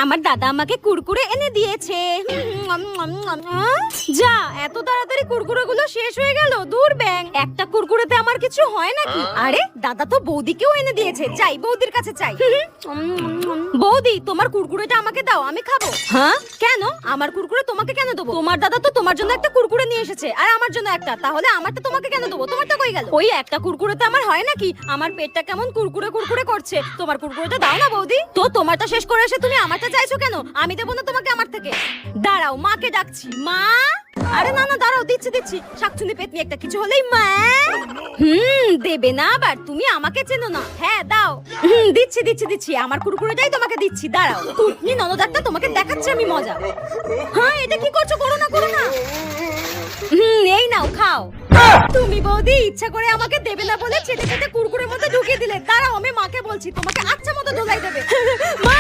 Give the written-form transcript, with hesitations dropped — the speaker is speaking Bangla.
আমার দাদা আমাকে কুরকুরে এনে দিয়েছে। যা, এত তাড়াতাড়ি কুরকুরেগুলো শেষ হয়ে গেল। দূর ব্যাং, একটা কুরকুরেতে আমার কিছু হয় নাকি? আরে দাদা তো বৌদিকেও এনে দিয়েছে, চাই বৌদির কাছে চাই। বৌদি, তোমার কুরকুরেটা আমাকে দাও, আমি খাবো। হ্যাঁ কেন? আমার কুরকুরে তোমাকে কেন দেবো? তোমার দাদা তো তোমার জন্য একটা কুরকুরে নিয়ে এসেছে আর আমার জন্য একটা, তাহলে আমারটা তোমাকে কেন দেবো? তোমারটা কই গেল? ওই একটা কুরকুরেতে আমার হয় নাকি? আমার পেটটা কেমন কুরকুরে কুরকুরে করছে। তোমার কুরকুরেটা দাও না বৌদি। তো তোমারটা শেষ করে এসে তুমি আমারটা চাইছো কেন? আমি দেবো না তোমাকে আমার থেকে। দাঁড়াও, মাকে ডাকছি। মা! আরে না না, দাঁড়াও, দিচ্ছি দিচ্ছি। শাকচুন্নি পেতনি একটা কিছু হলেই মা। দেবে না আবার? তুমি আমাকে চেনো না। হ্যাঁ দাও। দিচ্ছি দিচ্ছি দিচ্ছি, আমার কুরকুরেটাই তোমাকে দিচ্ছি। দাঁড়াও, কুটনি ননদ একটা তোমাকে দেখাচ্ছি আমি মজা। হ্যাঁ, এটা কি করছো? করো না করো না। এই নাও, খাও। তুমি বৌদি ইচ্ছা করে আমাকে দেবে না বলে চেটে চেটে কুরকুরের মধ্যে ঢুকিয়ে দিলে। দাঁড়াও, আমি মাকে বলছি, তোমাকে আচ্ছা মতো ধোলাই দেবে। মা!